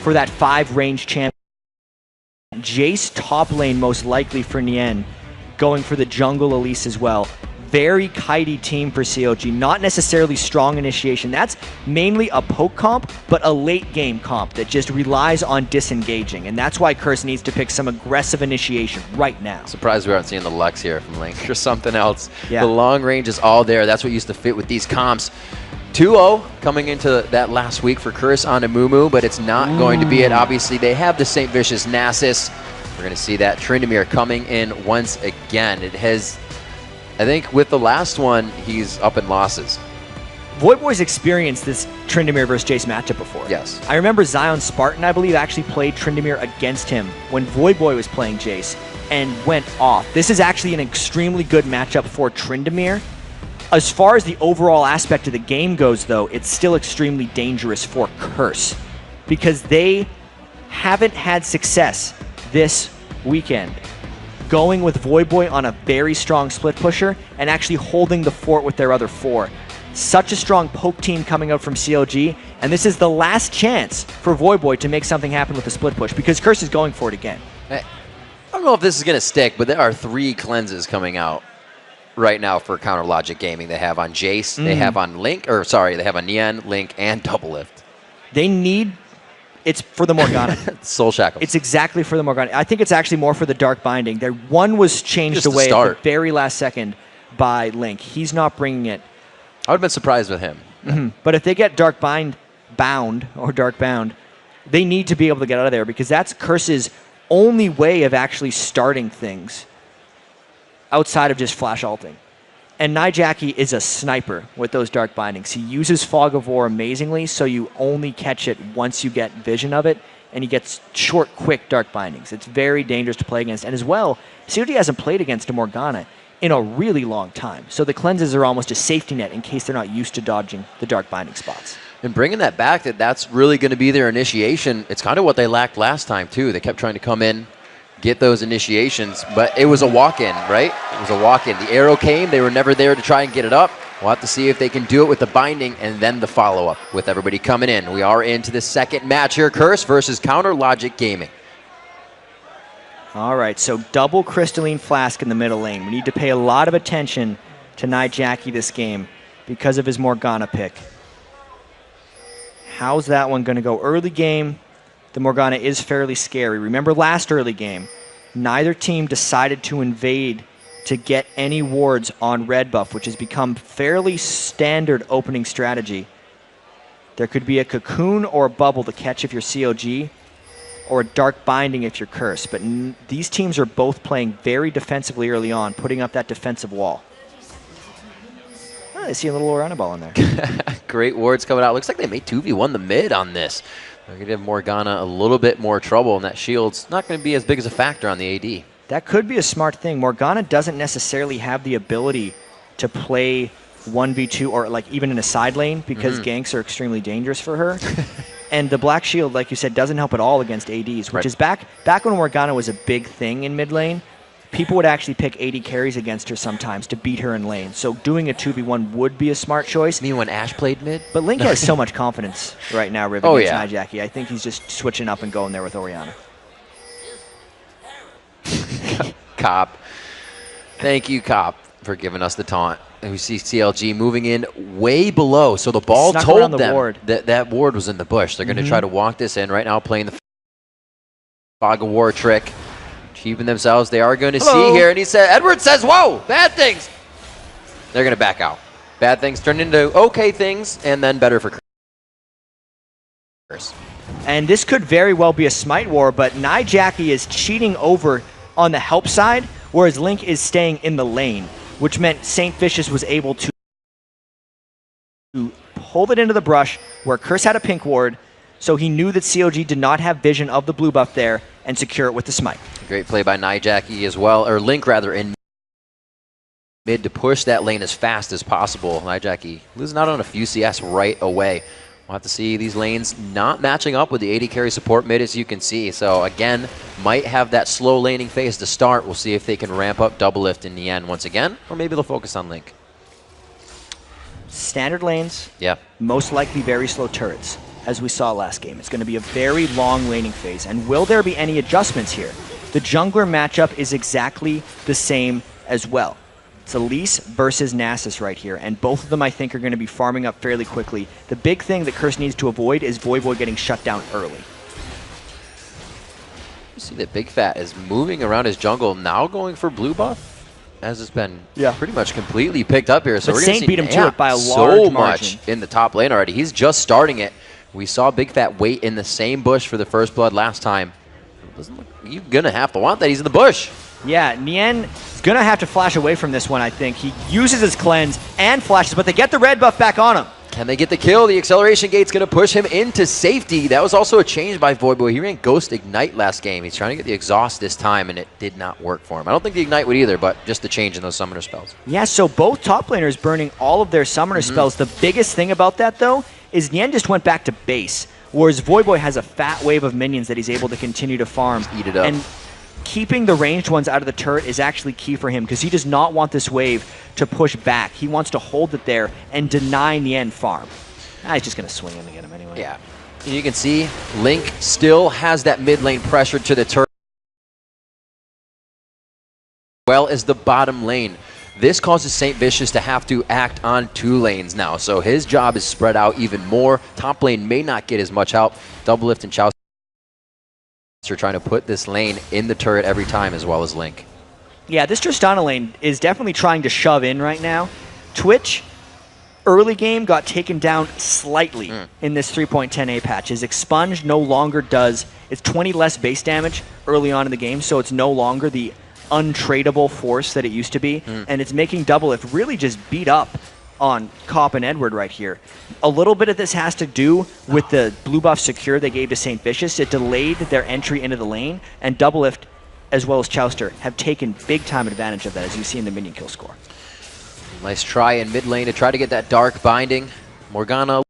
for that 5 range champ. Jace top lane most likely for Nien, going for the jungle Elise as well. Very kitey team for CLG, not necessarily strong initiation. That's mainly a poke comp, but a late game comp that just relies on disengaging. And that's why Curse needs to pick some aggressive initiation right now. Surprised we aren't seeing the Lux here from Link or something else. Yeah. The long range is all there. That's what used to fit with these comps. 2-0 coming into that last week for Curse on Amumu, but it's not going to be it. Obviously, they have the St. Vicious Nasus. We're going to see that Tryndamere coming in once again. It has... I think with the last one, he's up in losses. Voidboy's experienced this Tryndamere versus Jace matchup before. Yes. I remember Zion Spartan, I believe, actually played Tryndamere against him when Voidboy was playing Jace and went off. This is actually an extremely good matchup for Tryndamere. As far as the overall aspect of the game goes, though, it's still extremely dangerous for Curse because they haven't had success this weekend going with Voidboy on a very strong split pusher and actually holding the fort with their other 4. Such a strong poke team coming out from CLG, and this is the last chance for Voidboy to make something happen with the split push because Curse is going for it again. I don't know if this is going to stick, but there are 3 cleanses coming out right now for Counter Logic Gaming. They have on Jace, they have on Link, or sorry, they have on Nien, Link, and Double Lift. They need... It's for the Morgana. Soul Shackles. It's exactly for the Morgana. I think it's actually more for the Dark Binding. One was changed away at the very last second by Link. He's not bringing it. I would have been surprised with him. But if they get Dark Bound, they need to be able to get out of there because that's Curse's only way of actually starting things outside of just flash ulting. And Nijaki is a sniper with those Dark Bindings. He uses Fog of War amazingly, so you only catch it once you get vision of it, and he gets short, quick Dark Bindings. It's very dangerous to play against. And as well, COD hasn't played against a Morgana in a really long time, so the cleanses are almost a safety net in case they're not used to dodging the Dark Binding spots. And bringing that back, that's really going to be their initiation. It's kind of what they lacked last time, too. They kept trying to come in, get those initiations, but it was a walk-in, right? It was a walk-in. The arrow came, they were never there to try and get it up. We'll have to see if they can do it with the binding and then the follow-up with everybody coming in. We are into the second match here, Curse versus Counter Logic Gaming. All right, so double Crystalline Flask in the middle lane. We need to pay a lot of attention to Nijaki this game because of his Morgana pick. How's that one going to go? Early game, the Morgana is fairly scary. Remember last early game, neither team decided to invade to get any wards on red buff, which has become fairly standard opening strategy. There could be a cocoon or a bubble to catch if you're CLG, or a Dark Binding if you're Curse. But these teams are both playing very defensively early on, putting up that defensive wall. Oh, I see a little Oriana ball in there. Great wards coming out. Looks like they may 2v1 the mid on this. They're going to give Morgana a little bit more trouble, and that shield's not going to be as big as a factor on the AD. That could be a smart thing. Morgana doesn't necessarily have the ability to play 1v2 or like even in a side lane because ganks are extremely dangerous for her. And the Black Shield, like you said, doesn't help at all against ADs, which is back when Morgana was a big thing in mid lane. People would actually pick AD carries against her sometimes to beat her in lane. So doing a 2v1 would be a smart choice. You mean when Ashe played mid? But Link has so much confidence right now, Riv, against Nijaki. I think he's just switching up and going there with Oriana. Cop. Thank you, Cop, for giving us the taunt. And we see CLG moving in way below. So the ball told them that that ward was in the bush. They're going to try to walk this in right now, playing the Fog of War trick. Keeping themselves. They are going to see here. And he said, Edward says, whoa, bad things. They're going to back out. Bad things turn into okay things and then better for Curse. And this could very well be a smite war, but Nijaki is cheating over on the help side, whereas Link is staying in the lane, which meant St. Vicious was able to hold it into the brush where Curse had a pink ward, so he knew that CLG did not have vision of the blue buff there and secure it with the smite. Great play by Nijaki as well, or Link rather, in mid to push that lane as fast as possible. Nijaki losing out on a few CS right away. We'll have to see these lanes not matching up with the AD carry support mid, as you can see. So again, might have that slow laning phase to start. We'll see if they can ramp up Double Lift in the end once again, or maybe they'll focus on Link. Standard lanes, yeah, most likely very slow turrets. as we saw last game. It's going to be a very long laning phase. And will there be any adjustments here? The jungler matchup is exactly the same as well. It's Elise versus Nasus right here, and both of them I think are going to be farming up fairly quickly. The big thing that Curse needs to avoid is Voyboy getting shut down early. You see that Big Fat is moving around his jungle, now going for blue buff, as it's been pretty much completely picked up here. So but we're going to Saint see beat him to it by a large margin. Much in the top lane already. He's just starting it. We saw Big Fat wait in the same bush for the first blood last time. You're going to have to want that. He's in the bush. Yeah, Nien is going to have to flash away from this one, I think. He uses his cleanse and flashes, but they get the red buff back on him. Can they get the kill? The acceleration gate's going to push him into safety. That was also a change by Voyboy. He ran Ghost Ignite last game. He's trying to get the exhaust this time, and it did not work for him. I don't think the Ignite would either, but just the change in those summoner spells. Yeah, so both top laners burning all of their summoner spells. The biggest thing about that, though, is Nien just went back to base, whereas Voyboy has a fat wave of minions that he's able to continue to farm. Just eat it up. And keeping the ranged ones out of the turret is actually key for him because he does not want this wave to push back. He wants to hold it there and deny Nien farm. He's just going to swing in to get him anyway. Yeah. And you can see Link still has that mid lane pressure to the turret, as well as the bottom lane. This causes St. Vicious to have to act on 2 lanes now, so his job is spread out even more. Top lane may not get as much help. Doublelift and Chaucer are trying to put this lane in the turret every time, as well as Link. Yeah, this Tristana lane is definitely trying to shove in right now. Twitch, early game, got taken down slightly in this 3.10a patch. His Expunge no longer does, it's 20 less base damage early on in the game, so it's no longer the untradeable force that it used to be, and it's making Doublelift really just beat up on Cop and Edward right here. A little bit of this has to do with the blue buff secure they gave to St. Vicious. It delayed their entry into the lane, and Doublelift, as well as Chauster, have taken big time advantage of that, as you see in the minion kill score. Nice try in mid lane to try to get that dark binding. Morgana,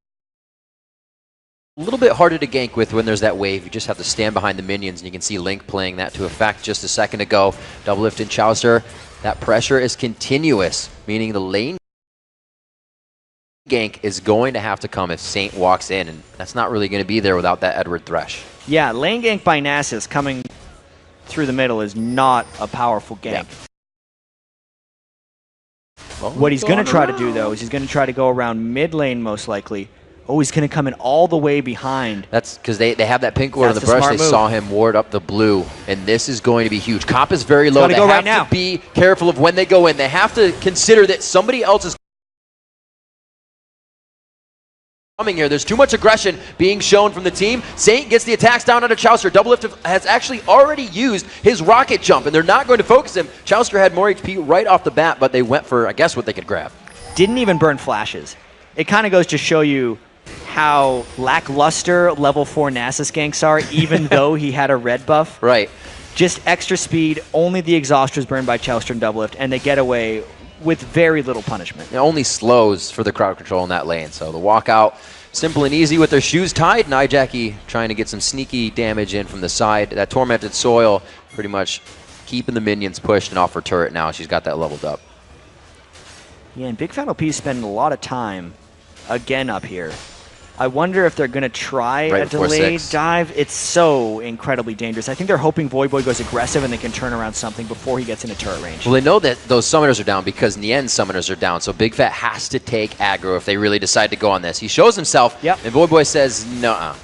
a little bit harder to gank with when there's that wave. You just have to stand behind the minions, and you can see Link playing that to effect just a second ago. Doublelift and Chaucer, that pressure is continuous, meaning the lane gank is going to have to come if Saint walks in, and that's not really going to be there without that Edward Thresh. Yeah, lane gank by Nasus coming through the middle is not a powerful gank. Yeah. Well, what he's going to try to do, though, is he's going to try to go around mid lane most likely. Oh, he's going to come in all the way behind. That's because they have that pink ward on the brush. They saw him ward up the blue, and this is going to be huge. Cop is very low. They have to be careful of when they go in. They have to consider that somebody else is coming here. There's too much aggression being shown from the team. Saint gets the attacks down onto Chaucer. Doublelift has actually already used his rocket jump, and they're not going to focus him. Chaucer had more HP right off the bat, but they went for, I guess, what they could grab. Didn't even burn flashes. It kind of goes to show you how lackluster level 4 Nasus ganks are, even though he had a red buff. Right. Just extra speed, only the exhaust was burned by Chaucer and Doublelift, and they get away with very little punishment. It only slows for the crowd control in that lane, so the walkout, simple and easy with their shoes tied. Nijaki trying to get some sneaky damage in from the side. That Tormented Soil pretty much keeping the minions pushed and off her turret now. She's got that leveled up. Yeah, and Big Fat OP is spending a lot of time again up here. I wonder if they're going to try a delayed dive. It's so incredibly dangerous. I think they're hoping Voyboy goes aggressive and they can turn around something before he gets into turret range. Well, they know that those summoners are down because Nien's summoners are down, so Big Fat has to take aggro if they really decide to go on this. He shows himself, and Voyboy says, no.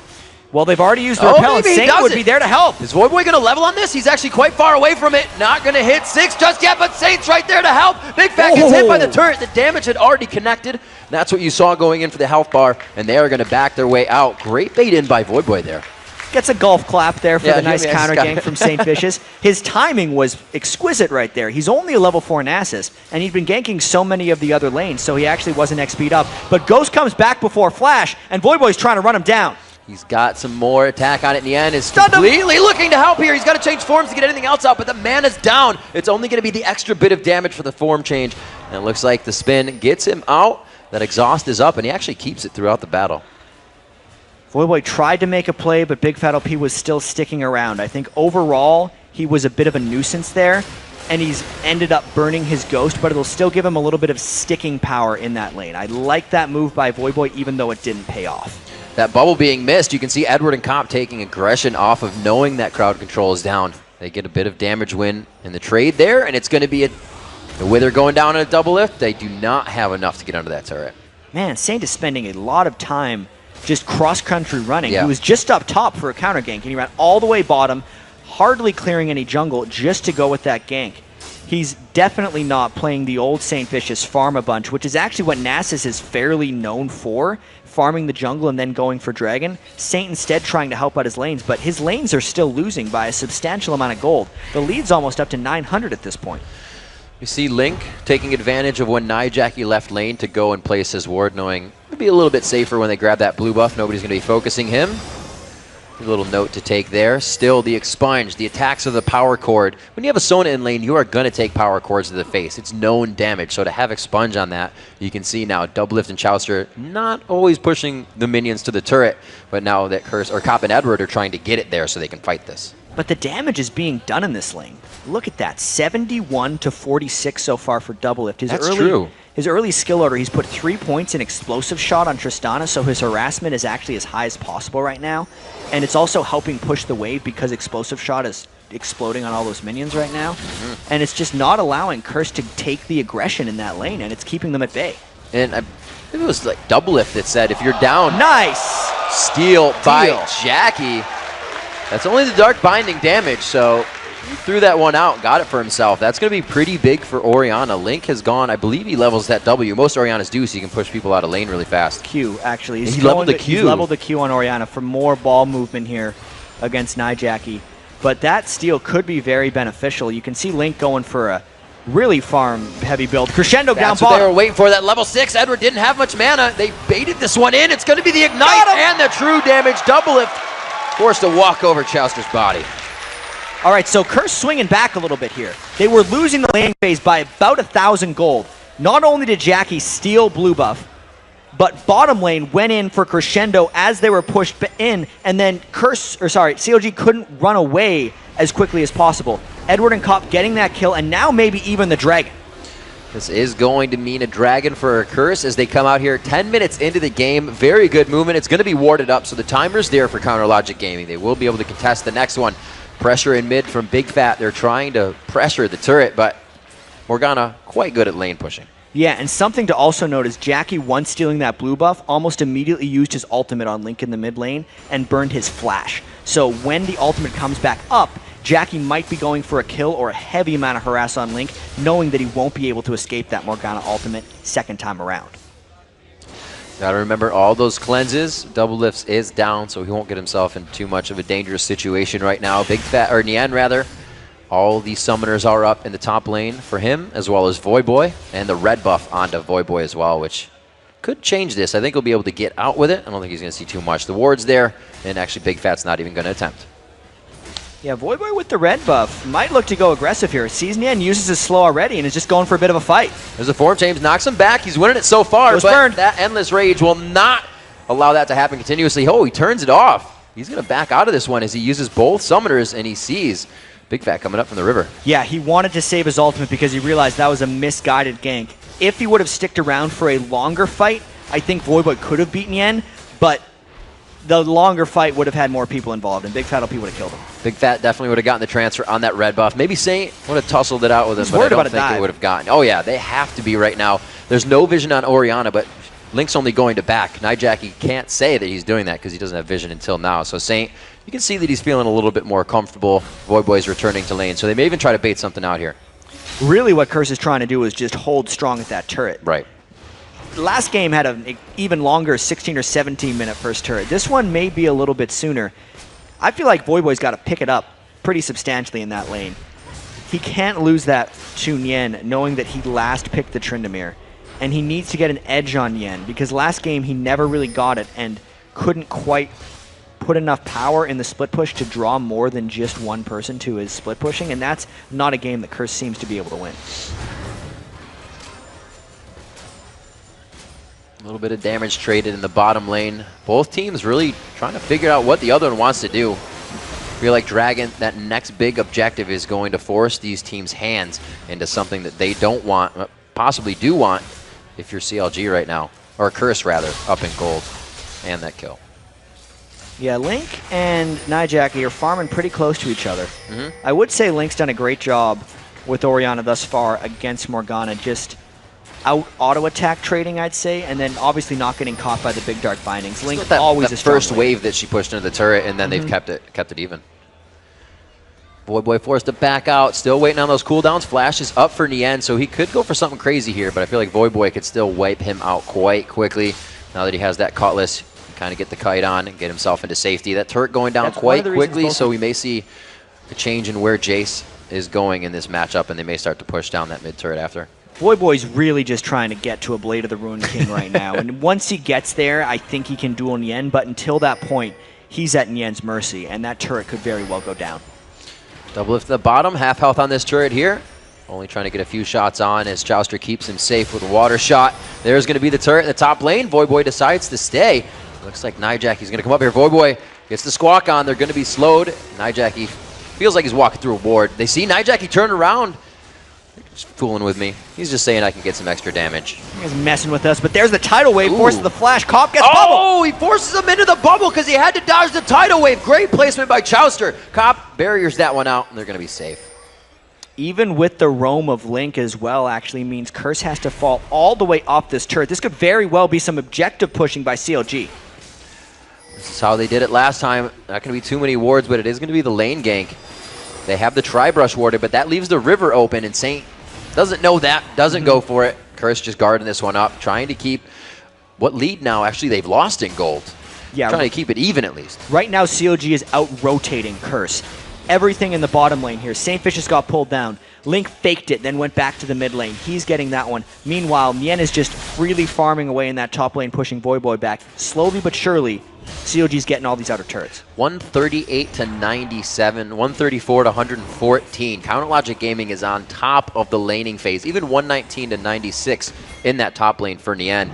Well, they've already used the repel, and Saint would be there to help. Is Voyboy going to level on this? He's actually quite far away from it. Not going to hit 6 just yet, but Saint's right there to help. Big Fat gets hit by the turret. The damage had already connected. That's what you saw going in for the health bar, and they are going to back their way out. Great bait in by Voyboy there. Gets a golf clap there for the nice counter gank from St. Vicious. His timing was exquisite right there. He's only a level 4 Nasus, and he'd been ganking so many of the other lanes, so he actually wasn't XP'd up. But Ghost comes back before Flash, and Voyboy's trying to run him down. He's got some more attack on it. Nien is completely looking to help here. He's got to change forms to get anything else out, but the mana's down. It's only going to be the extra bit of damage for the form change. And it looks like the spin gets him out. That exhaust is up, and he actually keeps it throughout the battle. Voyboy tried to make a play, but Big Fat OP was still sticking around. I think overall, he was a bit of a nuisance there, and he's ended up burning his Ghost, but it'll still give him a little bit of sticking power in that lane. I like that move by Voyboy, even though it didn't pay off. that bubble being missed. You can see Edward and Kopp taking aggression off of knowing that crowd control is down. They get a bit of damage win in the trade there, and it's going to be the way they're going down in a double lift. They do not have enough to get under that turret. Man, Saint is spending a lot of time just cross-country running. Yeah. He was just up top for a counter gank, and he ran all the way bottom, hardly clearing any jungle just to go with that gank. He's definitely not playing the old Saint Vicious farm a bunch, which is actually what Nasus is fairly known for, farming the jungle and then going for Dragon. Saint instead trying to help out his lanes, but his lanes are still losing by a substantial amount of gold. The lead's almost up to 900 at this point. You see Link taking advantage of when Nijaki left lane to go and place his ward, knowing it would be a little bit safer when they grab that blue buff. Nobody's going to be focusing him. A little note to take there. Still, the expunge, the attacks of the power cord. When you have a Sona in lane, you are going to take power cords to the face. It's known damage. So to have expunge on that, you can see now Doublelift and Chauster not always pushing the minions to the turret, but now that Curse or Kopp and Edward are trying to get it there so they can fight this. But the damage is being done in this lane. Look at that, 71 to 46 so far for Doublelift. That's true. His early skill order, he's put 3 points in explosive shot on Tristana, so his harassment is actually as high as possible right now. And it's also helping push the wave because explosive shot is exploding on all those minions right now. And it's just not allowing Curse to take the aggression in that lane, and it's keeping them at bay. And I think it was like Doublelift that said, if you're down, nice steal by Jackie. That's only the Dark Binding damage, so he threw that one out, got it for himself. That's going to be pretty big for Orianna. Link has gone, I believe he levels that W. Most Oriannas do, so you can push people out of lane really fast. Q, actually. He leveled the Q. He's leveled the Q on Orianna for more ball movement here against Nijaki. But that steal could be very beneficial. You can see Link going for a really farm-heavy build. Crescendo down That's what bottom. they were waiting for, that level 6. Edward didn't have much mana. They baited this one in. It's going to be the Ignite and the true damage. Doublelift forced to walk over Chauster's body. All right, so Curse swinging back a little bit here. They were losing the laning phase by about 1,000 gold. Not only did Jackie steal blue buff, but bottom lane went in for Crescendo as they were pushed in, and then CLG couldn't run away as quickly as possible. Edward and Kopp getting that kill, and now maybe even the Dragon. This is going to mean a Dragon for a Curse as they come out here 10 minutes into the game. Very good movement. It's going to be warded up, so the timer's there for Counter Logic Gaming. They will be able to contest the next one. Pressure in mid from Big Fat. They're trying to pressure the turret, but Morgana quite good at lane pushing. Yeah, and something to also note is Jackie, once stealing that blue buff, almost immediately used his ultimate on Link in the mid lane and burned his flash. So when the ultimate comes back up, Jackie might be going for a kill or a heavy amount of harass on Link, knowing that he won't be able to escape that Morgana ultimate second time around. Gotta remember all those cleanses. Doublelift is down, so he won't get himself in too much of a dangerous situation right now. Big Fat, or Nian rather. All these summoners are up in the top lane for him, as well as Voyboy, and the red buff onto Voyboy as well, which could change this. I think he'll be able to get out with it. I don't think he's going to see too much. The ward's there, and actually Big Fat's not even going to attempt. Yeah, Voyboy with the red buff might look to go aggressive here. Sees Nian, uses his slow already, and is just going for a bit of a fight. There's a form change, knocks him back. He's winning it so far, but burned. That Endless Rage will not allow that to happen continuously. Oh, he turns it off. He's going to back out of this one as he uses both summoners, and he sees Big Fat coming up from the river. Yeah, he wanted to save his ultimate because he realized that was a misguided gank. If he would have sticked around for a longer fight, I think Voyboy could have beaten Yen, but the longer fight would have had more people involved, and Big Fat LP would have killed him. Big Fat definitely would have gotten the transfer on that red buff. Maybe Saint would have tussled it out with him, but I don't think it would have gotten. Oh yeah, they have to be right now. There's no vision on Orianna, but Link's only going to back. Nijaki can't say that he's doing that because he doesn't have vision until now. So Saint, you can see that he's feeling a little bit more comfortable. Voyboy's returning to lane, so they may even try to bait something out here. Really what Curse is trying to do is just hold strong at that turret. Right. Last game had an even longer 16 or 17 minute first turret. This one may be a little bit sooner. I feel like Voyboy's got to pick it up pretty substantially in that lane. He can't lose that to Nian, knowing that he last picked the Tryndamere. And he needs to get an edge on Yen, because last game he never really got it and couldn't quite put enough power in the split push to draw more than just one person to his split pushing, and that's not a game that Curse seems to be able to win. A little bit of damage traded in the bottom lane. Both teams really trying to figure out what the other one wants to do. I feel like Dragon, that next big objective is going to force these teams' hands into something that they don't want, possibly do want, if you're CLG right now, or Curse rather, up in gold, and that kill. Yeah, Link and Nijaki are farming pretty close to each other. I would say Link's done a great job with Orianna thus far against Morgana, just out auto-attack trading, I'd say, and then obviously not getting caught by the big dark bindings. Link always a strong first wave that she pushed into the turret, and then they've kept it even. Voyboy forced to back out, still waiting on those cooldowns. Flash is up for Nien, so he could go for something crazy here, but I feel like Voyboy could still wipe him out quite quickly. Now that he has that Cutlass, kind of get the kite on and get himself into safety. That turret going down quite quickly, so we may see a change in where Jace is going in this matchup, and they may start to push down that mid turret after. Voyboy's really just trying to get to a Blade of the Ruined King right now, and once he gets there, I think he can duel Nien, but until that point, he's at Nien's mercy, and that turret could very well go down. Double lift to the bottom, half health on this turret here. Only trying to get a few shots on as Chouster keeps him safe with a water shot. There's going to be the turret in the top lane. Voyboy decides to stay. Looks like Nijaki's going to come up here. Voyboy gets the squawk on. They're going to be slowed. Nijaki feels like he's walking through a ward. They see Nijaki turn around. He's fooling with me. He's just saying I can get some extra damage. He's messing with us, but there's the tidal wave, forces the flash. Cop gets bubble. Oh, he forces him into the bubble because he had to dodge the tidal wave. Great placement by Chouster. Cop barriers that one out, and they're going to be safe. Even with the roam of Link as well actually means Curse has to fall all the way off this turret. This could very well be some objective pushing by CLG. This is how they did it last time. Not going to be too many wards, but it is going to be the lane gank. They have the Tri-Brush warded, but that leaves the river open, and Saint doesn't know that, doesn't go for it. Curse just guarding this one up, trying to keep what lead now, actually they've lost in gold. Yeah, trying to keep it even at least. Right now CLG is out-rotating Curse. Everything in the bottom lane here. Saintfish just got pulled down. Link faked it, then went back to the mid lane. He's getting that one. Meanwhile, Nien is just freely farming away in that top lane, pushing Voyboy back. Slowly but surely, CLG's getting all these outer turrets. 138 to 97, 134 to 114. Counter Logic Gaming is on top of the laning phase, even 119 to 96 in that top lane for Nien.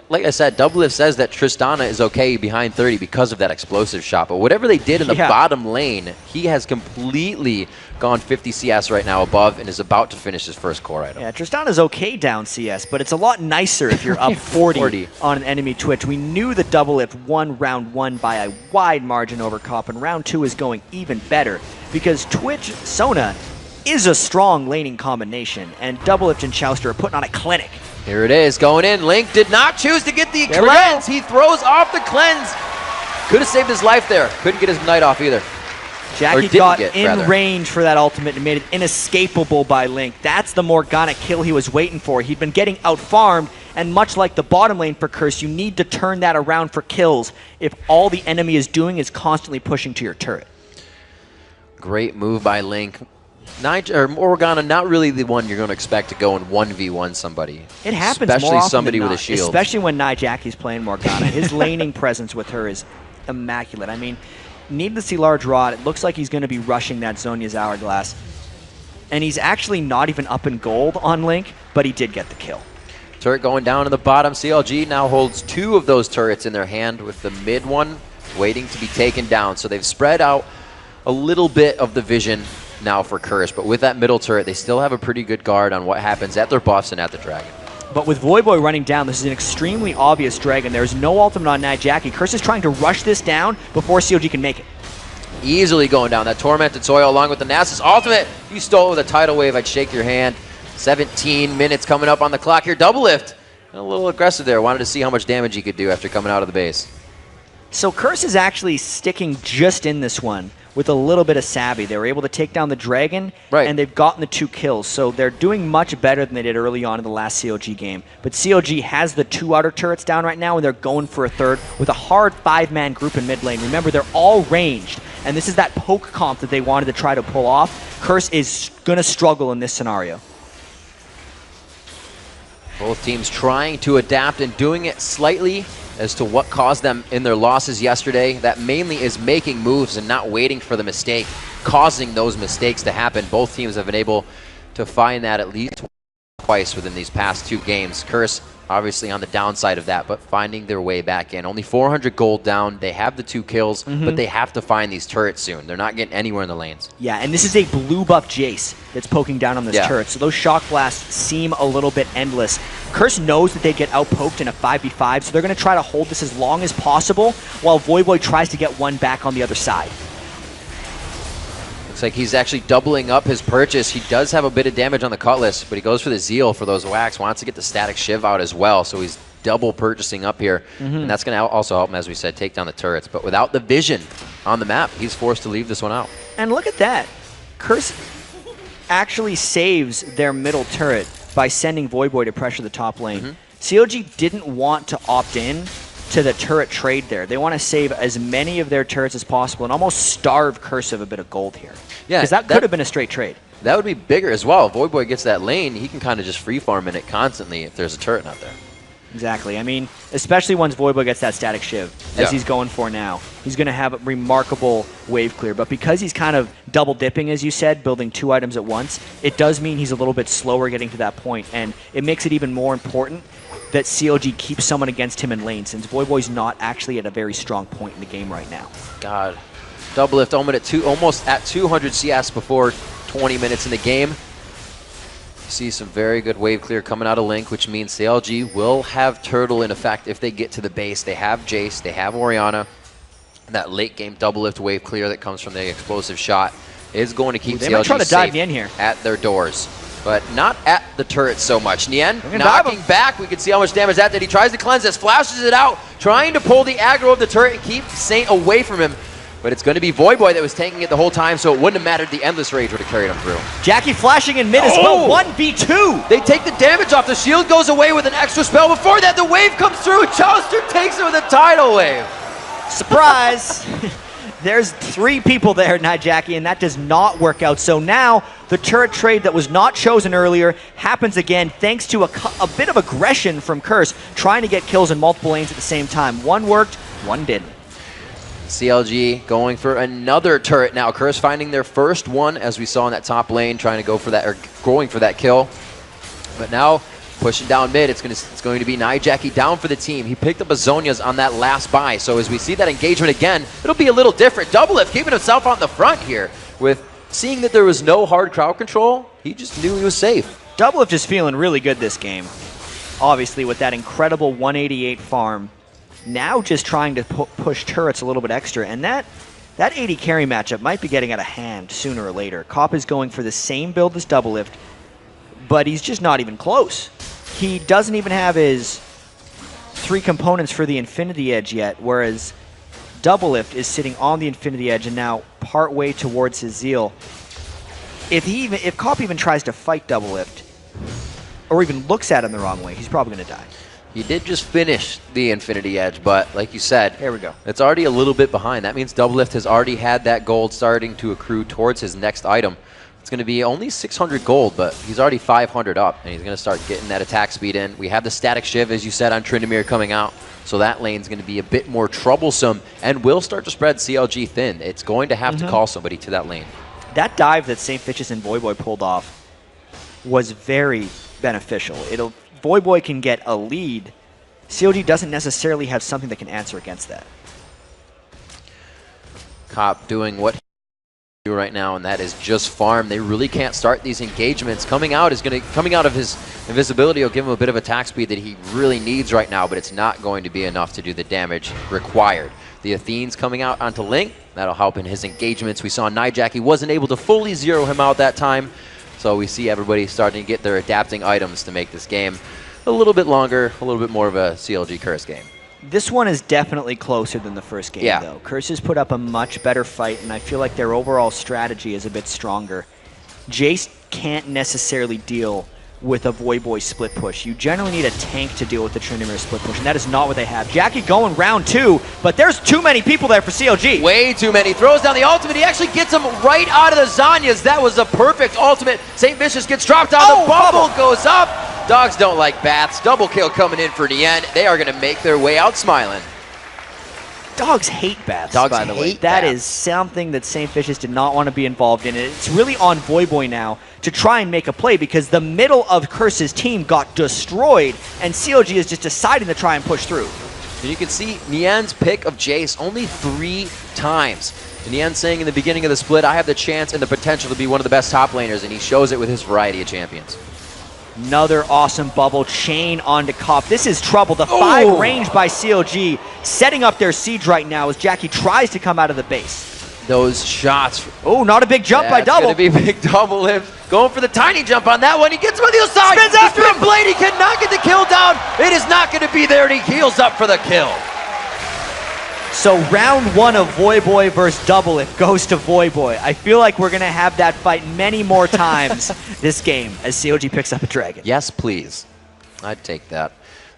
Like I said, Doublelift says that Tristana is okay behind 30 because of that explosive shot. But whatever they did in the bottom lane, he has completely gone 50 CS right now above and is about to finish his first core item. Yeah, Tristana's okay down CS, but it's a lot nicer if you're up 40 on an enemy Twitch. We knew that Doublelift won round 1 by a wide margin over Cop, and round 2 is going even better because Twitch Sona is a strong laning combination, and Doublelift and Chouster are putting on a clinic. Here it is, going in. Link did not choose to get the cleanse. He throws off the cleanse. Could have saved his life there. Couldn't get his knight off either. Jackie got in range for that ultimate and made it inescapable by Link. That's the Morgana kill he was waiting for. He'd been getting out-farmed, and much like the bottom lane for Curse, you need to turn that around for kills if all the enemy is doing is constantly pushing to your turret. Great move by Link. Morgana, not really the one you're going to expect to go and 1v1 somebody. It happens especially more often somebody than with not, a shield. Especially when Nijaki's playing Morgana. His laning presence with her is immaculate. I mean, needlessly large rod. It looks like he's going to be rushing that Zhonya's Hourglass. And he's actually not even up in gold on Link, but he did get the kill. Turret going down in the bottom. CLG now holds 2 of those turrets in their hand with the mid one waiting to be taken down. So they've spread out a little bit of the vision now for Curse, but with that middle turret, they still have a pretty good guard on what happens at their buffs and at the dragon. But with Voyboy running down, this is an extremely obvious dragon. There's no ultimate on Nijaki. Curse is trying to rush this down before CLG can make it. Easily going down. That Tormented Soil along with the Nasus ultimate. You stole it with a tidal wave. I'd shake your hand. 17 minutes coming up on the clock here. Doublelift. A little aggressive there. Wanted to see how much damage he could do after coming out of the base. So Curse is actually sticking just in this one with a little bit of savvy. They were able to take down the dragon, and they've gotten the 2 kills. So they're doing much better than they did early on in the last CLG game. But CLG has the 2 outer turrets down right now, and they're going for a third with a hard 5-man group in mid lane. Remember, they're all ranged, and this is that poke comp that they wanted to try to pull off. Curse is going to struggle in this scenario. Both teams trying to adapt and doing it slightly as to what caused them in their losses yesterday. That mainly is making moves and not waiting for the mistake, causing those mistakes to happen. Both teams have been able to find that at least twice within these past 2 games. Curse obviously on the downside of that, but finding their way back in. Only 400 gold down. They have the 2 kills, but they have to find these turrets soon. They're not getting anywhere in the lanes. Yeah, and this is a blue buff Jace that's poking down on this turret, so those shock blasts seem a little bit endless. Curse knows that they get outpoked in a 5v5, so they're going to try to hold this as long as possible while Voyboy tries to get one back on the other side. Looks like he's actually doubling up his purchase. He does have a bit of damage on the Cutlass, but he goes for the Zeal for those whacks. Wants to get the Static Shiv out as well, so he's double purchasing up here. And that's going to also help him, as we said, take down the turrets. But without the vision on the map, he's forced to leave this one out. And look at that. Curse actually saves their middle turret by sending Voyboy to pressure the top lane. CLG didn't want to opt in to the turret trade there. They want to save as many of their turrets as possible and almost starve Curse of a bit of gold here. Yeah, because that could have been a straight trade. That would be bigger as well. If Voyboy gets that lane, he can kind of just free farm in it constantly if there's a turret out there. Exactly. I mean, especially once Voyboy gets that Static Shiv, as he's going for now. He's going to have a remarkable wave clear. But because he's kind of double dipping, as you said, building 2 items at once, it does mean he's a little bit slower getting to that point. And it makes it even more important that CLG keeps someone against him in lane, since Voyboy's not actually at a very strong point in the game right now. God. Double lift almost at 200 CS before 20 minutes in the game. See some very good wave clear coming out of Link, which means CLG will have Turtle in effect if they get to the base. They have Jace, they have Orianna. That late game double lift wave clear that comes from the explosive shot is going to keep CLG safe at their doors. But not at the turret so much. Nien knocking back. We can see how much damage that did. He tries to cleanse this, flashes it out, trying to pull the aggro of the turret and keep Saint away from him. But it's going to be Voyboy that was tanking it the whole time, so it wouldn't have mattered. The Endless Rage would have carried him through. Jackie flashing in mid as well. 1v2. They take the damage off. The shield goes away with an extra spell. Before that, the wave comes through. Chalister takes it with a tidal wave. Surprise. There's 3 people there, Jackie, and that does not work out. So now the turret trade that was not chosen earlier happens again thanks to a bit of aggression from Curse, trying to get kills in multiple lanes at the same time. One worked, one didn't. CLG going for another turret now. Curse finding their first one, as we saw in that top lane, trying to go for that, or going for that kill. But now pushing down mid, it's going to be Jackie down for the team. He picked up a Zhonya's on that last buy, so as we see that engagement again, it'll be a little different. Double lift keeping himself on the front here. With seeing that there was no hard crowd control, he just knew he was safe. Double lift is feeling really good this game. Obviously with that incredible 188 farm. Now just trying to push turrets a little bit extra, and that 80 carry matchup might be getting out of hand sooner or later. Cop is going for the same build as Double Lift, but he's just not even close. He doesn't even have his 3 components for the Infinity Edge yet, whereas Double Lift is sitting on the Infinity Edge and now part way towards his Zeal. If Cop even tries to fight Double Lift, or even looks at him the wrong way, he's probably going to die. He did just finish the Infinity Edge, but like you said, here we go. It's already a little bit behind. That means Double Lift has already had that gold starting to accrue towards his next item. It's going to be only 600 gold, but he's already 500 up, and he's going to start getting that attack speed in. We have the Static Shiv, as you said, on Tryndamere coming out, so that lane's going to be a bit more troublesome and will start to spread CLG thin. It's going to have to call somebody to that lane. That dive that St. Fitch's and Voyboy pulled off was very beneficial. Voyboy can get a lead. CLG doesn't necessarily have something that can answer against that. Cop doing what he do right now, and that is just farm. They really can't start these engagements. Coming out of his invisibility will give him a bit of attack speed that he really needs right now, but it's not going to be enough to do the damage required. The Athene's coming out onto Link. That'll help in his engagements. We saw Jackie wasn't able to fully zero him out that time. So we see everybody starting to get their adapting items to make this game a little bit longer, a little bit more of a CLG Curse game. This one is definitely closer than the first game, though. Curse has put up a much better fight, and I feel like their overall strategy is a bit stronger. Jace can't necessarily deal with a Voyboy split push. You generally need a tank to deal with the Tryndamere split push, and that is not what they have. Jackie going round 2, but there's too many people there for CLG. Way too many. Throws down the ultimate. He actually gets him right out of the Zhonya's. That was a perfect ultimate. St. Vicious gets dropped down. The bubble goes up. Dogs don't like baths. Double kill coming in for Nien. They are going to make their way out smiling. Dogs hate baths, by the way. That is something that St. Vicious did not want to be involved in. It's really on Voyboy now to try and make a play because the middle of Curse's team got destroyed, and CLG is just deciding to try and push through. And you can see Nian's pick of Jace only 3 times. And Nian saying in the beginning of the split, I have the chance and the potential to be one of the best top laners, and he shows it with his variety of champions. Another awesome bubble chain onto Cop. This is trouble. The 5 range by CLG setting up their siege right now as Jackie tries to come out of the base. Those shots. Oh, not a big jump by Double. It's going to be a big double lift. Going for the tiny jump on that one. He gets him on the other side. Spins after him. Blade. He cannot get the kill down. It is not going to be there, and he heals up for the kill. So round 1 of Voyboy versus Double Lift goes to Voyboy. I feel like we're going to have that fight many more times this game as CLG picks up a dragon. Yes, please. I'd take that.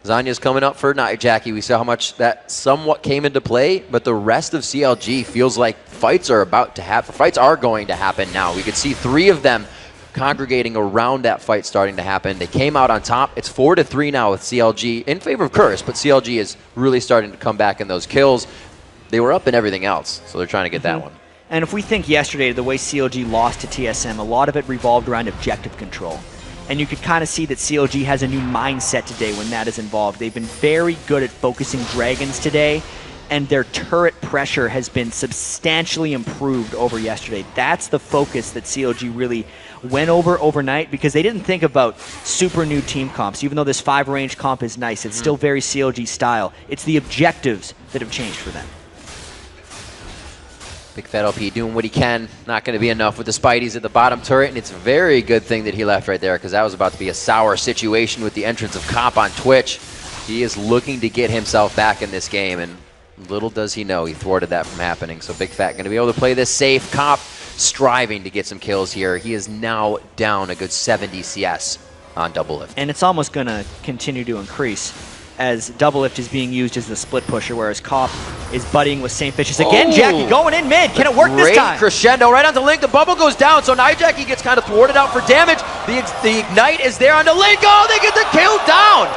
Zanya's coming up for Night Jackie. We saw how much that somewhat came into play, but the rest of CLG feels like fights are about to happen. Fights are going to happen now. We could see 3 of them congregating around that fight starting to happen. They came out on top. It's 4-3 now with CLG in favor of Curse, but CLG is really starting to come back in those kills. They were up in everything else, so they're trying to get that one. And if we think yesterday, the way CLG lost to TSM, a lot of it revolved around objective control. And you could kind of see that CLG has a new mindset today when that is involved. They've been very good at focusing dragons today, and their turret pressure has been substantially improved over yesterday. That's the focus that CLG really went over overnight because they didn't think about super new team comps. Even though this 5-range comp is nice, it's still very CLG style. It's the objectives that have changed for them. Big Fat LP doing what he can. Not going to be enough with the Spideys at the bottom turret, and it's a very good thing that he left right there because that was about to be a sour situation with the entrance of Cop on Twitch. He is looking to get himself back in this game, and little does he know he thwarted that from happening. So Big Fat going to be able to play this safe. Cop striving to get some kills here. He is now down a good 70 CS on Double Lift. And it's almost going to continue to increase as Double Lift is being used as the split pusher, whereas Cop is buddying with St. Vicious. Again, Jackie going in mid. Can it work this time? Great crescendo right onto Link. The bubble goes down, so Night Jackie gets kind of thwarted out for damage. The Ignite is there onto Link. Oh, they get the kill down.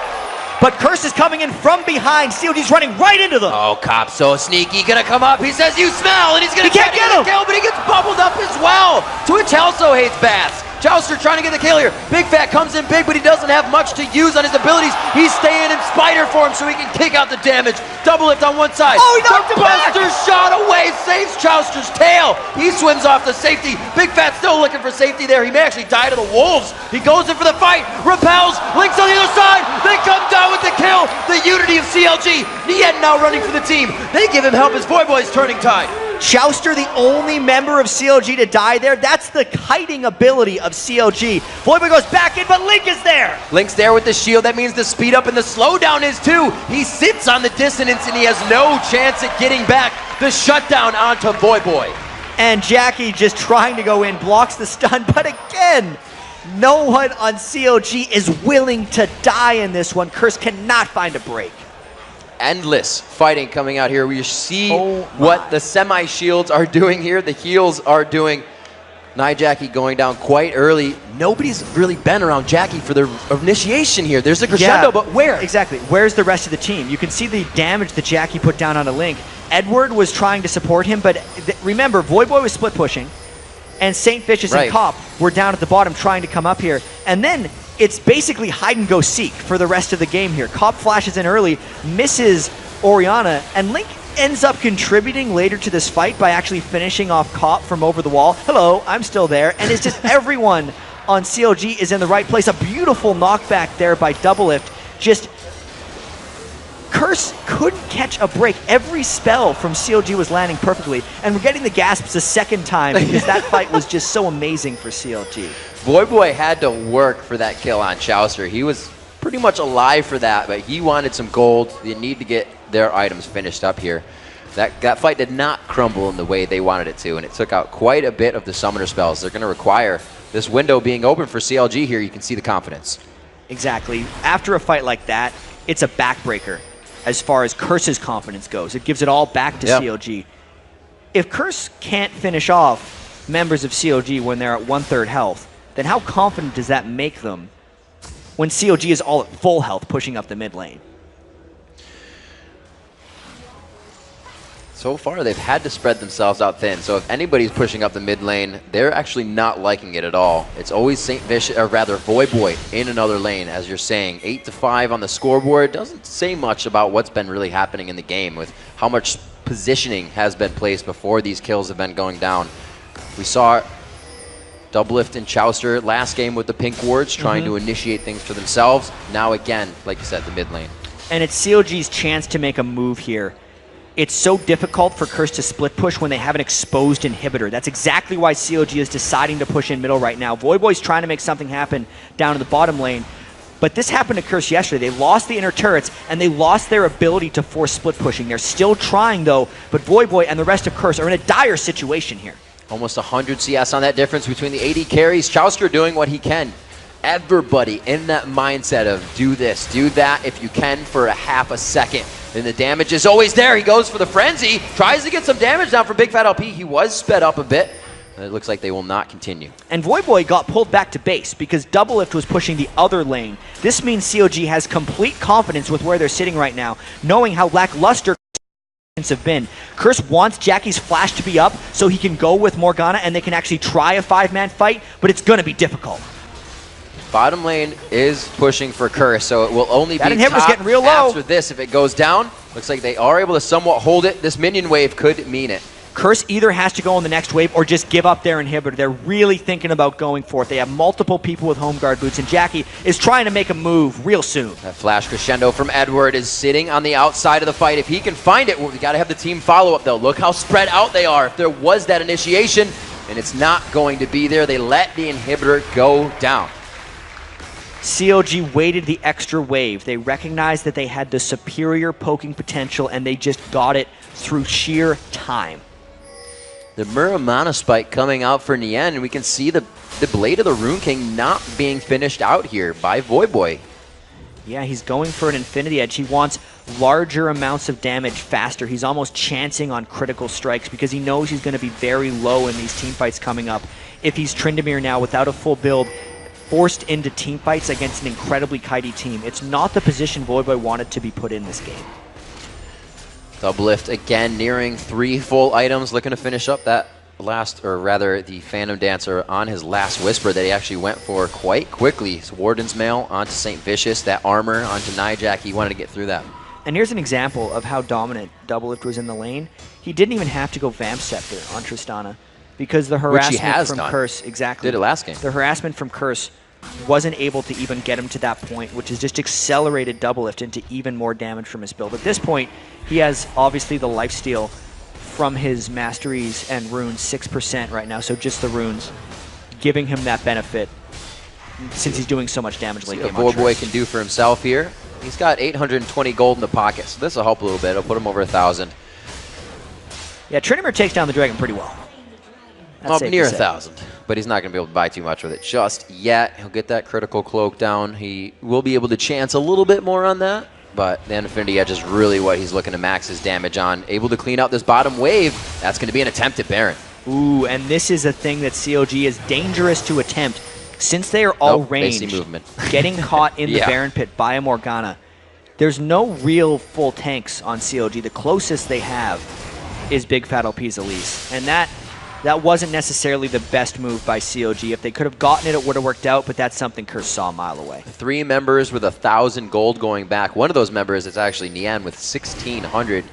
But Curse is coming in from behind. CLG's running right into them. Oh, Cop's so sneaky. Gonna come up. He says, you smell, and he's gonna try to get a kill, but he gets bubbled up as well. Twitch also hates bats. Chouster trying to get the kill here. Big Fat comes in big, but he doesn't have much to use on his abilities. He's staying in spider form so he can kick out the damage. Double Lift on one side. Oh, he knocked him back! Buster shot away, saves Chouster's tail. He swims off the safety. Big Fat still looking for safety there. He may actually die to the wolves. He goes in for the fight, repels, Link's on the other side. They come down with the kill. The unity of CLG. Nien now running for the team. They give him help as Voyboy's turning tide. Chouster, the only member of CLG to die there. That's the kiting ability of CLG. Voyboy goes back in, but Link is there. Link's there with the shield. That means the speed up and the slowdown is too. He sits on the dissonance and he has no chance at getting back the shutdown onto Voyboy. And Jackie just trying to go in, blocks the stun, but again, no one on CLG is willing to die in this one. Curse cannot find a break. Endless fighting coming out here. We see what the semi-shields are doing here. The heals are doing. Night Jackie going down quite early. Nobody's really been around Jackie for their initiation here. There's a crescendo, but where? Exactly. Where's the rest of the team? You can see the damage that Jackie put down on a Link. Edward was trying to support him, but remember, Voyboy was split pushing, and St. Vicious and Cop were down at the bottom trying to come up here. And then it's basically hide and go seek for the rest of the game here. Cop flashes in early, misses Orianna, and Link ends up contributing later to this fight by actually finishing off Cop from over the wall. Hello, I'm still there. And it's just everyone on CLG is in the right place. A beautiful knockback there by Double Lift. Just Curse couldn't catch a break. Every spell from CLG was landing perfectly. And we're getting the gasps a second time because that fight was just so amazing for CLG. Voyboy had to work for that kill on Chouster. He was pretty much alive for that, but he wanted some gold. They need to get their items finished up here. That fight did not crumble in the way they wanted it to, and it took out quite a bit of the summoner spells. They're going to require this window being open for CLG here. You can see the confidence. Exactly. After a fight like that, it's a backbreaker as far as Curse's confidence goes. It gives it all back to CLG. If Curse can't finish off members of CLG when they're at 1/3 health, then how confident does that make them when CLG is all at full health pushing up the mid lane? so far they've had to spread themselves out thin. So if anybody's pushing up the mid lane, they're actually not liking it at all. It's always St. Vicious, or rather Voyboy in another lane, as you're saying. 8-5 on the scoreboard doesn't say much about what's been really happening in the game with how much positioning has been placed before these kills have been going down. We saw Doublelift and Chowster last game with the pink wards trying to initiate things for themselves. Now again, like you said, the mid lane. And it's CLG's chance to make a move here. It's so difficult for Curse to split push when they have an exposed inhibitor. That's exactly why CLG is deciding to push in middle right now. Voyboy's trying to make something happen down in the bottom lane. But this happened to Curse yesterday. They lost the inner turrets, and they lost their ability to force split pushing. They're still trying, though, but Voyboy and the rest of Curse are in a dire situation here. Almost 100 CS on that difference between the AD carries. Chowster doing what he can. Everybody in that mindset of do this, do that if you can for a half a second. And the damage is always there. He goes for the frenzy, tries to get some damage down for Big Fat LP. He was sped up a bit. It looks like they will not continue. And Voyboy got pulled back to base because Doublelift was pushing the other lane. This means CLG has complete confidence with where they're sitting right now, knowing how lackluster have been. Curse wants Jackie's flash to be up so he can go with Morgana and they can actually try a 5-man fight, but it's going to be difficult. Bottom lane is pushing for Curse, so it will only that be inhibitor's top getting real low. After this. If it goes down, looks like they are able to somewhat hold it. This minion wave could mean it. Curse either has to go on the next wave or just give up their inhibitor. They're really thinking about going for it. They have multiple people with home guard boots, and Jackie is trying to make a move real soon. That flash crescendo from Edward is sitting on the outside of the fight. If he can find it, we got to have the team follow up, though. Look how spread out they are. If there was that initiation, and it's not going to be there, they let the inhibitor go down. CLG waited the extra wave. They recognized that they had the superior poking potential, and they just got it through sheer time. The Muramana spike coming out for Nien, and we can see the Blade of the Rune King not being finished out here by Voyboy. Yeah, he's going for an Infinity Edge. He wants larger amounts of damage faster. He's almost chancing on critical strikes because he knows he's going to be very low in these team fights coming up. If he's Tryndamere now without a full build, forced into team fights against an incredibly kitey team, it's not the position Voyboy wanted to be put in this game. Doublelift again nearing 3 full items, looking to finish up that last, or rather the Phantom Dancer on his last Whisper that he actually went for quite quickly. It's Warden's Mail onto St. Vicious, that armor onto Nijak. He wanted to get through that. And here's an example of how dominant Doublelift was in the lane. He didn't even have to go Vamp Scepter on Tristana because the harassment from Curse, exactly. Did it last game. The harassment from Curse wasn't able to even get him to that point, which has just accelerated Doublelift into even more damage from his build. At this point, he has obviously the lifesteal from his masteries and runes, 6% right now, so just the runes, giving him that benefit since he's doing so much damage late game. What Voyboy can do for himself here. He's got 820 gold in the pocket, so this will help a little bit. It'll put him over 1,000. Yeah, Tryndamere takes down the dragon pretty well. Up near 1,000, but he's not going to be able to buy too much with it just yet. He'll get that critical cloak down. He will be able to chance a little bit more on that, but the Infinity Edge is really what he's looking to max his damage on. Able to clean out this bottom wave. That's going to be an attempt at Baron. Ooh, and this is a thing that CLG is dangerous to attempt. Since they are all ranged, getting caught in the Baron pit by a Morgana, there's no real full tanks on CLG. The closest they have is Big Fat LP's Elise, and that wasn't necessarily the best move by CLG. If they could have gotten it, it would have worked out, but that's something Curse saw a mile away. 3 members with 1,000 gold going back. One of those members is actually Nien with 1,600.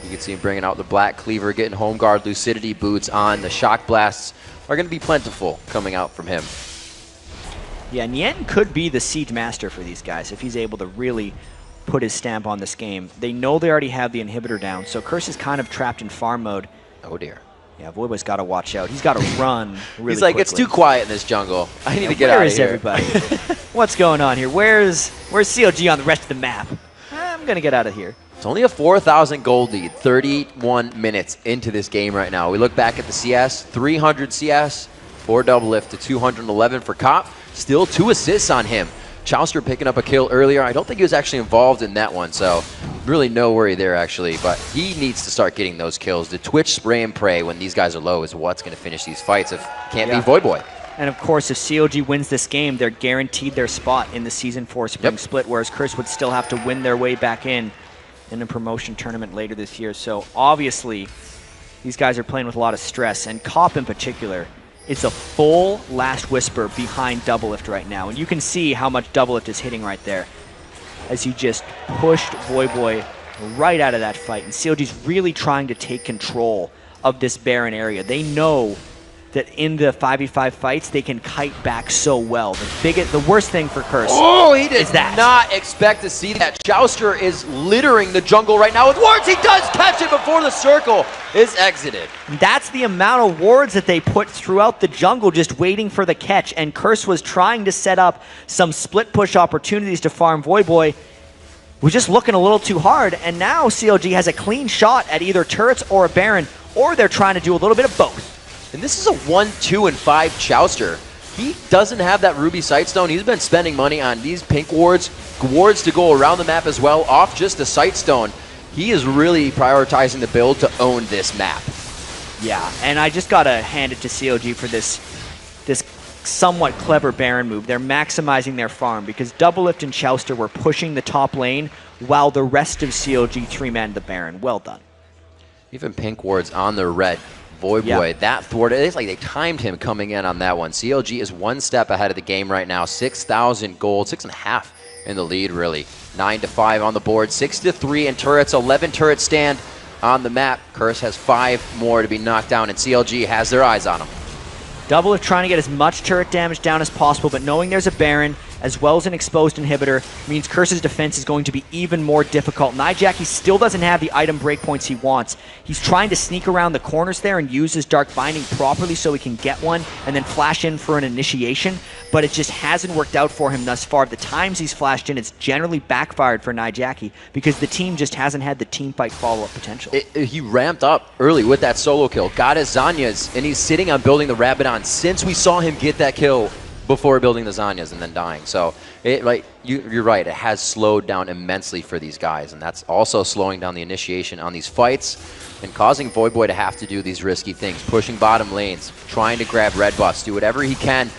You can see him bringing out the Black Cleaver, getting Home Guard Lucidity boots on. The Shock Blasts are going to be plentiful coming out from him. Yeah, Nien could be the Siege Master for these guys if he's able to really put his stamp on this game. They know they already have the inhibitor down, so Curse is kind of trapped in farm mode. Oh dear. Yeah, Voyboy's got to watch out. He's got to run really He's like, quickly. It's too quiet in this jungle. I need to get out of here. Where is everybody? What's going on here? Where's CLG on the rest of the map? I'm going to get out of here. It's only a 4,000 gold lead, 31 minutes into this game right now. We look back at the CS, 300 CS for Doublelift to 211 for Cop. Still 2 assists on him. Chowster picking up a kill earlier. I don't think he was actually involved in that one, so really no worry there, actually. But he needs to start getting those kills. The Twitch spray and pray when these guys are low is what's going to finish these fights. If can't be Voyboy. And of course, if CLG wins this game, they're guaranteed their spot in the Season 4 Spring Split, whereas Curse would still have to win their way back in in a promotion tournament later this year. So obviously, these guys are playing with a lot of stress, and Cop in particular. It's a full Last Whisper behind Doublelift right now, and you can see how much Doublelift is hitting right there as he just pushed Voyboy right out of that fight. And CLG's really trying to take control of this Baron area. They know that in the 5v5 fights, they can kite back so well. The worst thing for Curse he did not expect to see that. Jouster is littering the jungle right now with wards. He does catch it before the circle is exited. That's the amount of wards that they put throughout the jungle just waiting for the catch, and Curse was trying to set up some split push opportunities to farm Voyboy. Was just looking a little too hard, and now CLG has a clean shot at either turrets or a Baron, or they're trying to do a little bit of both. And this is a 1, 2, and 5 Jouster. He doesn't have that Ruby Sightstone. He's been spending money on these pink wards to go around the map as well, off just the Sightstone. He is really prioritizing the build to own this map. Yeah, and I just gotta hand it to CLG for this somewhat clever Baron move. They're maximizing their farm because Doublelift and Jouster were pushing the top lane while the rest of CLG 3-manned the Baron. Well done. Even pink wards on the red. Voyboy, that thwarted. It's like they timed him coming in on that one. CLG is one step ahead of the game right now. 6,000 gold, 6.5 in the lead, really. 9-5 on the board, 6-3 in turrets, 11 turret stand on the map. Curse has 5 more to be knocked down, and CLG has their eyes on him. Doublelift trying to get as much turret damage down as possible, but knowing there's a Baron as well as an exposed inhibitor means Curse's defense is going to be even more difficult. Nijaki still doesn't have the item breakpoints he wants. He's trying to sneak around the corners there and use his Dark Binding properly so he can get one and then flash in for an initiation, but it just hasn't worked out for him thus far. The times he's flashed in, it's generally backfired for Nijaki because the team just hasn't had the team fight follow-up potential. He ramped up early with that solo kill, got his Zanyas, and he's sitting on building the Rabadon since we saw him get that kill before building the Zanyas and then dying. So you're right, it has slowed down immensely for these guys, and that's also slowing down the initiation on these fights and causing Voyboy to have to do these risky things, pushing bottom lanes, trying to grab red buffs, do whatever he can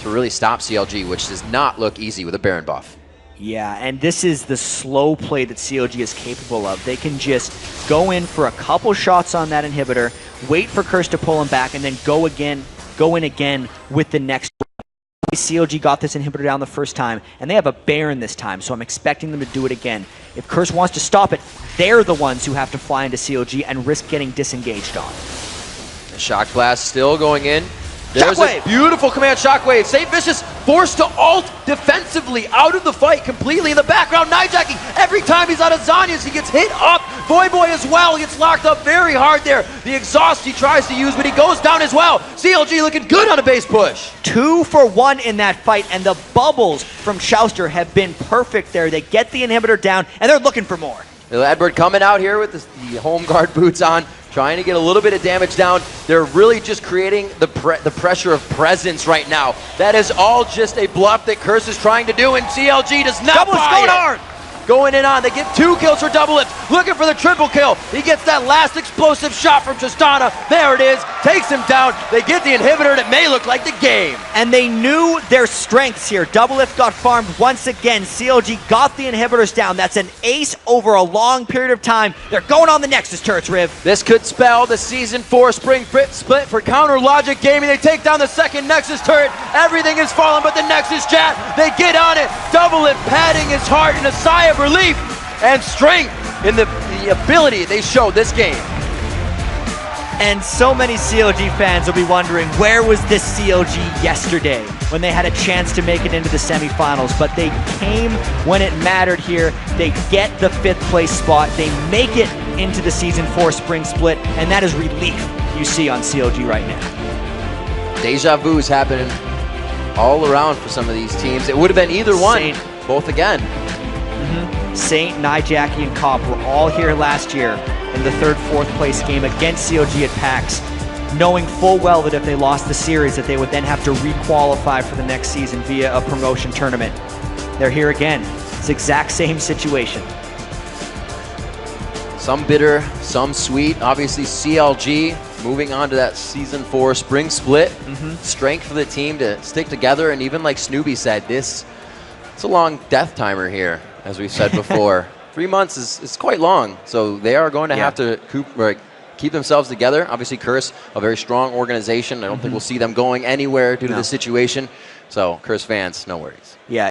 to really stop CLG, which does not look easy with a Baron buff. Yeah, and this is the slow play that CLG is capable of. They can just go in for a couple shots on that inhibitor, wait for Curse to pull him back, and then go in again with the next. CLG got this inhibitor down the first time, and they have a Baron this time, so I'm expecting them to do it again. If Curse wants to stop it, they're the ones who have to fly into CLG and risk getting disengaged on. The Shock Blast still going in. There's a beautiful command Shockwave. Saint Vicious forced to ult defensively out of the fight completely in the background. Nijaki, every time he's out of Zanyas, he gets hit up. Voyboy as well gets locked up very hard there. The exhaust he tries to use, but he goes down as well. CLG looking good on a base push. 2 for 1 in that fight, and the bubbles from Jouster have been perfect there. They get the inhibitor down, and they're looking for more. Ladbird coming out here with the home guard boots on, trying to get a little bit of damage down. They're really just creating the pressure of presence right now. That is all just a bluff that Curse is trying to do, and CLG does not buy it. Hard. Going in on, they get 2 kills for Doublelift, looking for the triple kill. He gets that last explosive shot from Tristana. There it is, takes him down. They get the inhibitor, and it may look like the game. And they knew their strengths here. Doublelift got farmed once again. CLG got the inhibitors down. That's an ace over a long period of time. They're going on the Nexus turrets, Riv. This could spell the Season 4 Spring Split for Counter Logic Gaming. They take down the second Nexus turret. Everything is falling but the Nexus Jet. They get on it. Doublelift padding his heart in a sigh of relief and strength in the ability they showed this game. And so many CLG fans will be wondering, where was this CLG yesterday when they had a chance to make it into the semifinals? But they came when it mattered here. They get the 5th place spot. They make it into the Season 4 Spring Split, and that is relief you see on CLG right now. Deja vu's happening all around for some of these teams. It would have been either one, both again. Saint, Nijaki, and Cop were all here last year in the 3rd, 4th place game against CLG at PAX, knowing full well that if they lost the series that they would then have to re-qualify for the next season via a promotion tournament. They're here again. It's the exact same situation. Some bitter, some sweet. Obviously CLG moving on to that Season 4 Spring Split. Strength for the team to stick together, and even like Snoopy said, it's a long death timer here, as we've said before. 3 months is quite long. So they are going to have to keep themselves together. Obviously, Curse, a very strong organization. I don't think we'll see them going anywhere due to the situation. So, Curse fans, no worries. Yeah.